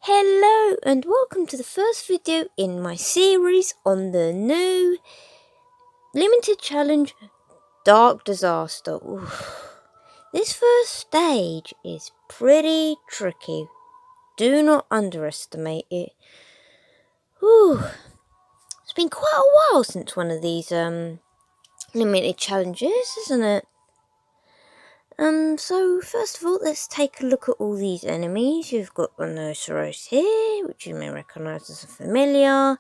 Hello and welcome to the first video in my series on the new limited challenge Dark Disaster. This first stage is pretty tricky. Do not underestimate it. It's been quite a while since one of these limited challenges, isn't it? So first of all, let's take a look at all these enemies. You've got the Noceros here, which you may recognise as a familiar.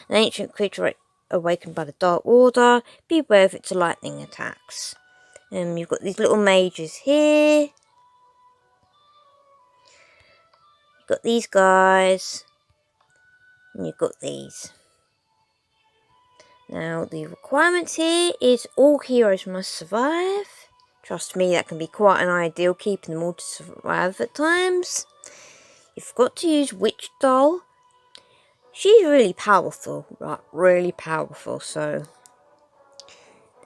An ancient creature awakened by the Dark Order. Beware of its lightning attacks. You've got these little mages here. You've got these guys. And you've got these. Now, the requirements here is all heroes must survive. Trust me, that can be quite an ideal, keeping them all to survive at times. You've got to use Witch Doll. She's really powerful, right? Really powerful, so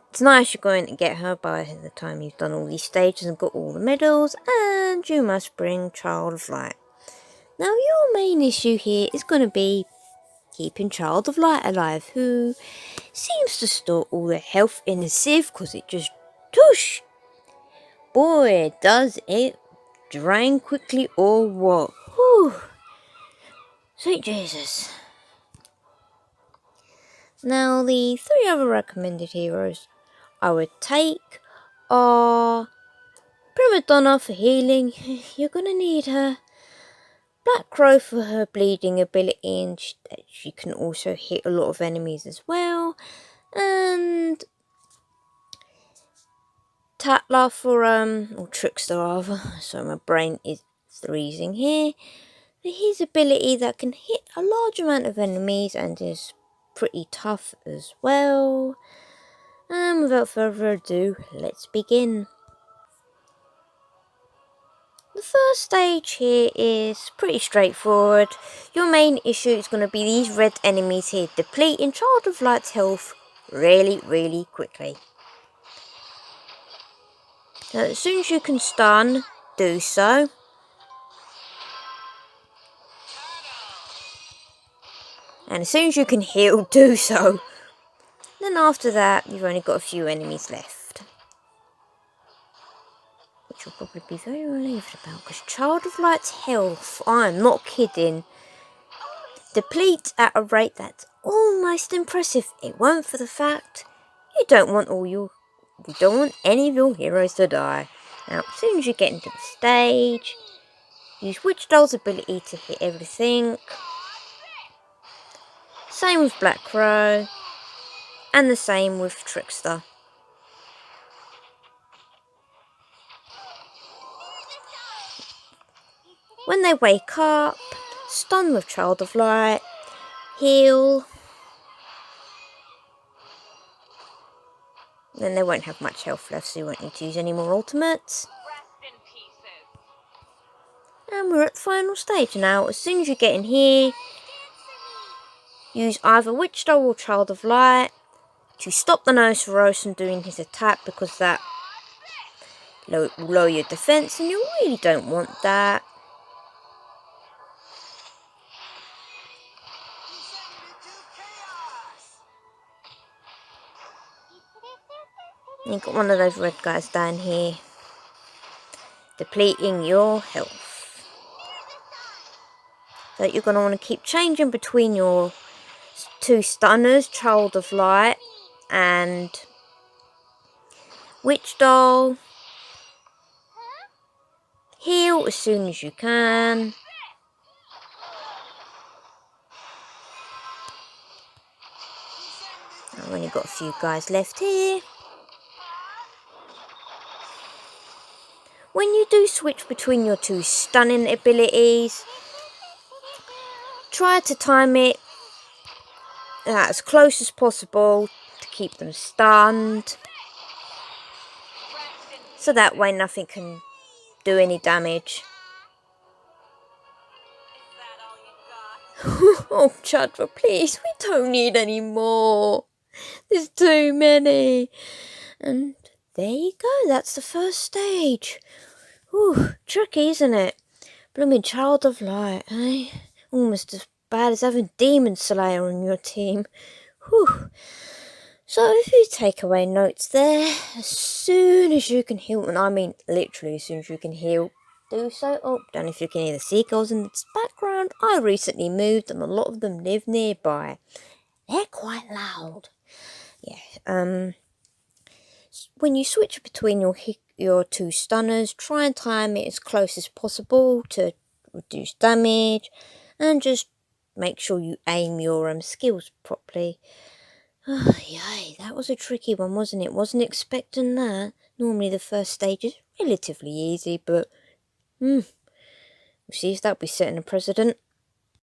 it's nice you're going to get her by the time you've done all these stages and got all the medals, and you must bring Child of Light. Now, your main issue here is going to be keeping Child of Light alive, who seems to store all their health in a sieve because it just tush. Boy, does it drain quickly or what? Whew. Sweet Jesus. Now, the three other recommended heroes I would take are Prima Donna for healing. You're going to need her. Black Crow for her bleeding ability, and she can also hit a lot of enemies as well. And Tatler for, or Trickster rather, so my brain is freezing here. For his ability that can hit a large amount of enemies and is pretty tough as well. And without further ado, let's begin. The first stage here is pretty straightforward. Your main issue is going to be these red enemies here, depleting Child of Light's health really quickly. So as soon as you can stun, do so. And as soon as you can heal, do so. Then after that, you've only got a few enemies left, which you'll probably be very relieved about, because Child of Light's health, I'm not kidding, depletes at a rate that's almost impressive. It won't for the fact you don't want any of your heroes to die. Now, as soon as you get into the stage, use Witch Doll's ability to hit everything. Same with Black Crow, and the same with Trickster. When they wake up, stun with Child of Light, heal, then they won't have much health left, so you won't need to use any more ultimates. And we're at the final stage now. As soon as you get in here, use either Witch Doll or Child of Light to stop the Noceros from doing his attack, because that will lower your defense, and you really don't want that. You've got one of those red guys down here, depleting your health. So you're going to want to keep changing between your two stunners, Child of Light and Witch Doll. Heal as soon as you can. I've only got a few guys left here. When you do switch between your two stunning abilities, try to time it as close as possible to keep them stunned, so that way nothing can do any damage. Oh, Chadra, please, we don't need any more. There's too many. And there you go, that's the first stage. Tricky, isn't it? Blooming child of light, eh? Almost as bad as having Demon Slayer on your team. Whew. So if you take away notes there, as soon as you can heal, and I mean literally as soon as you can heal, do so. Oh, don't know if you can hear the seagulls in the background. I recently moved and a lot of them live nearby. They're quite loud. Yeah, when you switch between your two stunners, try and time it as close as possible to reduce damage, and just make sure you aim your skills properly. Oh, yay, that was a tricky one, wasn't it? Wasn't expecting that. Normally the first stage is relatively easy, but we'll see if that'll be setting a precedent.